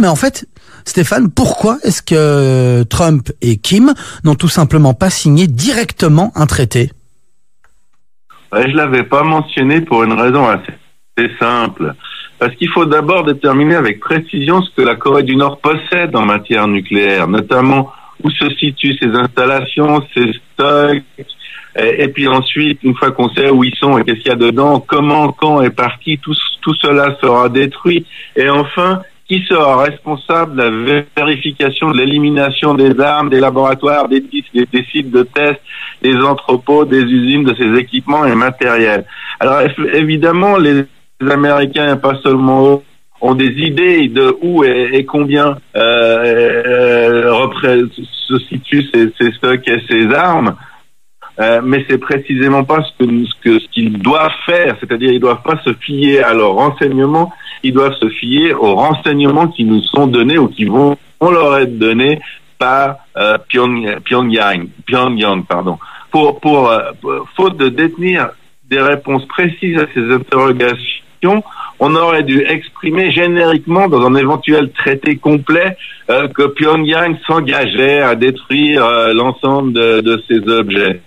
mais en fait, Stéphane, pourquoi est-ce que Trump et Kim n'ont tout simplement pas signé directement un traité? Ouais, je l'avais pas mentionné pour une raison assez simple. Parce qu'il faut d'abord déterminer avec précision ce que la Corée du Nord possède en matière nucléaire, notamment où se situent ses installations, ses stocks, et puis ensuite, une fois qu'on sait où ils sont et qu'est-ce qu'il y a dedans, comment, quand et par qui, tout cela sera détruit. Et enfin, qui sera responsable de la vérification de l'élimination des armes, des laboratoires, des sites de test, des entrepôts, des usines, de ces équipements et matériels. Alors évidemment, les Américains, pas seulement eux, ont des idées de où et combien se situent ces stocks et ces armes. Mais c'est précisément pas ce qu'ils doivent faire, c'est-à-dire ils doivent pas se fier à leurs renseignements, ils doivent se fier aux renseignements qui nous sont donnés ou qui vont leur être donnés par Pyongyang. Faute de détenir des réponses précises à ces interrogations, on aurait dû exprimer génériquement dans un éventuel traité complet que Pyongyang s'engageait à détruire l'ensemble de ces objets.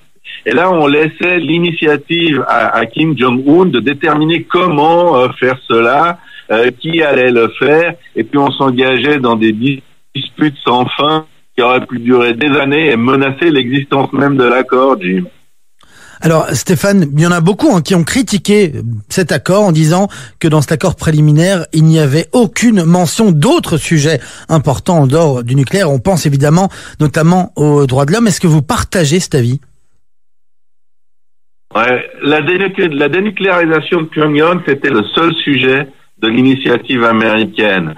Et là, on laissait l'initiative à Kim Jong-un de déterminer comment faire cela, qui allait le faire, et puis on s'engageait dans des disputes sans fin qui auraient pu durer des années et menacer l'existence même de l'accord, Jim. Alors Stéphane, il y en a beaucoup qui ont critiqué cet accord en disant que dans cet accord préliminaire, il n'y avait aucune mention d'autres sujets importants en dehors du nucléaire. On pense évidemment notamment aux droits de l'homme. Est-ce que vous partagez cet avis ? Ouais, la dénucléarisation de Pyongyang, c'était le seul sujet de l'initiative américaine.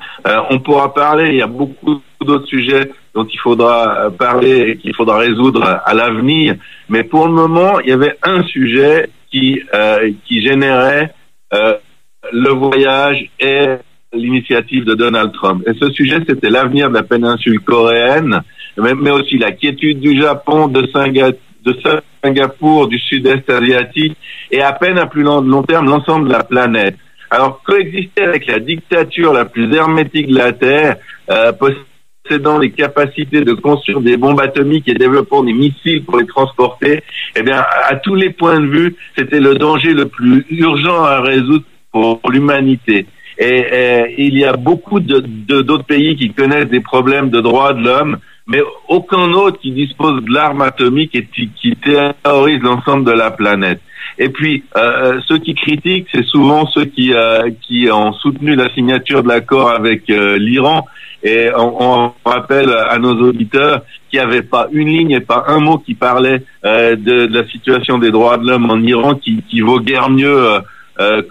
On pourra parler, il y a beaucoup d'autres sujets dont il faudra parler et qu'il faudra résoudre à l'avenir, mais pour le moment, il y avait un sujet qui générait le voyage et l'initiative de Donald Trump. Et ce sujet, c'était l'avenir de la péninsule coréenne, mais aussi la quiétude du Japon, de Singapour, du sud-est asiatique, et à peine à plus long terme, l'ensemble de la planète. Alors, coexister avec la dictature la plus hermétique de la Terre, possédant les capacités de construire des bombes atomiques et développant des missiles pour les transporter, eh bien, à tous les points de vue, c'était le danger le plus urgent à résoudre pour l'humanité. Et il y a beaucoup d'autres pays qui connaissent des problèmes de droits de l'homme, mais aucun autre qui dispose de l'arme atomique et qui terrorise l'ensemble de la planète. Et puis, ceux qui critiquent, c'est souvent ceux qui ont soutenu la signature de l'accord avec l'Iran. Et on rappelle à nos auditeurs qu'il n'y avait pas une ligne et pas un mot qui parlait de la situation des droits de l'homme en Iran, qui vaut guère mieux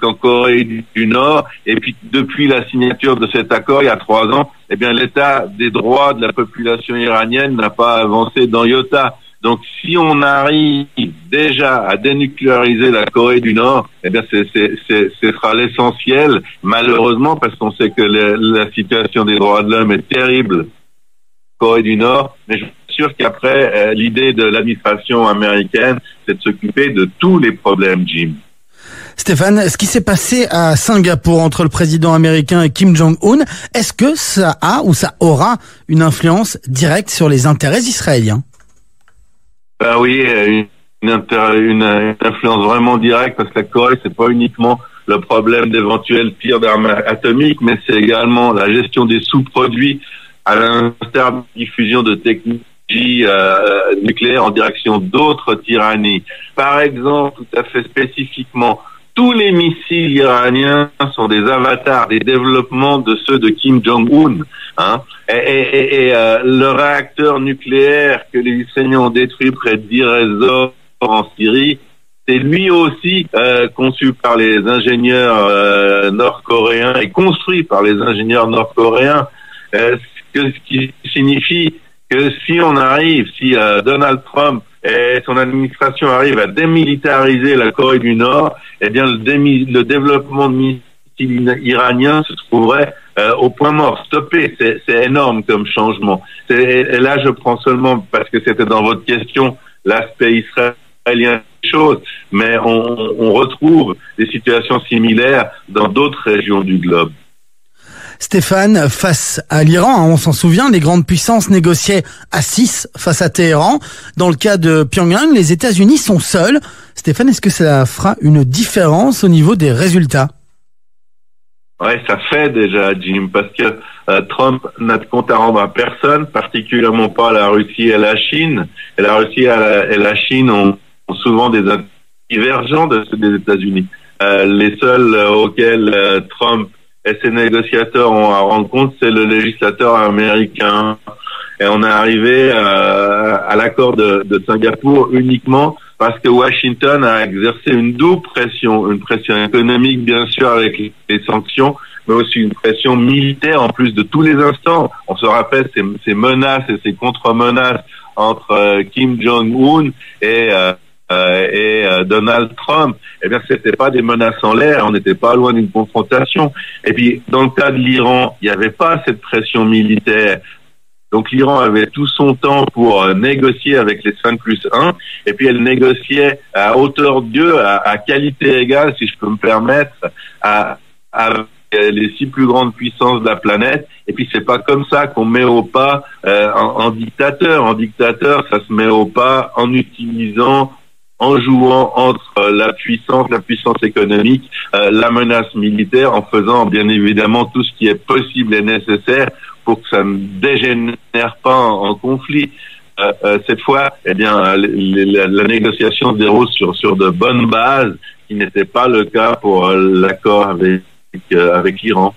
qu'en Corée du Nord. Et puis, depuis la signature de cet accord, il y a 3 ans, eh bien, l'état des droits de la population iranienne n'a pas avancé d'un iota. Donc, si on arrive déjà à dénucléariser la Corée du Nord, eh bien, ce sera l'essentiel, malheureusement, parce qu'on sait que la situation des droits de l'homme est terrible en Corée du Nord. Mais je suis sûr qu'après, l'idée de l'administration américaine, c'est de s'occuper de tous les problèmes, Jim. Stéphane, ce qui s'est passé à Singapour entre le président américain et Kim Jong-un, est-ce que ça a ou ça aura une influence directe sur les intérêts israéliens ? Ben oui, une influence vraiment directe, parce que la Corée, c'est pas uniquement le problème d'éventuels tirs d'armes atomiques, mais c'est également la gestion des sous-produits à l'instar de diffusion de technologies nucléaires en direction d'autres tyrannies. Par exemple, tout à fait spécifiquement, tous les missiles iraniens sont des avatars, des développements de ceux de Kim Jong-un. Et le réacteur nucléaire que les Israéliens ont détruit près d'Ir ez-Zor en Syrie, c'est lui aussi conçu par les ingénieurs nord-coréens et construit par les ingénieurs nord-coréens, ce qui signifie que si Donald Trump et son administration arrive à démilitariser la Corée du Nord, eh bien le développement de missiles iraniens se trouverait au point mort, stoppé. C'est énorme comme changement. Et là, je prends seulement, parce que c'était dans votre question, l'aspect israélien des choses, mais on retrouve des situations similaires dans d'autres régions du globe. Stéphane, face à l'Iran, on s'en souvient, les grandes puissances négociaient à 6 face à Téhéran. Dans le cas de Pyongyang, les États-Unis sont seuls. Stéphane, est-ce que ça fera une différence au niveau des résultats? Ouais, ça fait déjà, Jim, parce que Trump n'a de compte à rendre à personne, particulièrement pas à la Russie et à la Chine. Et la Russie et la Chine ont souvent des divergents de ceux des États-Unis. Les seuls auxquels Trump et ses négociateurs ont à rendre compte, c'est le législateur américain. Et on est arrivé à l'accord de Singapour uniquement parce que Washington a exercé une double pression, une pression économique bien sûr avec les sanctions, mais aussi une pression militaire en plus de tous les instants. On se rappelle ces menaces et ces contre-menaces entre Kim Jong-un et Donald Trump. Eh bien, c'était pas des menaces en l'air, on n'était pas loin d'une confrontation. Et puis, dans le cas de l'Iran, il n'y avait pas cette pression militaire. Donc l'Iran avait tout son temps pour négocier avec les 5+1, et puis elle négociait à hauteur d'yeux, à qualité égale, si je peux me permettre, à les 6 plus grandes puissances de la planète. Et puis c'est pas comme ça qu'on met au pas en dictateur. En dictateur, ça se met au pas en utilisant, en jouant entre la puissance économique, la menace militaire, en faisant bien évidemment tout ce qui est possible et nécessaire pour que ça ne dégénère pas en conflit. Cette fois, eh bien, la négociation se déroule sur de bonnes bases, qui n'était pas le cas pour l'accord avec l'Iran.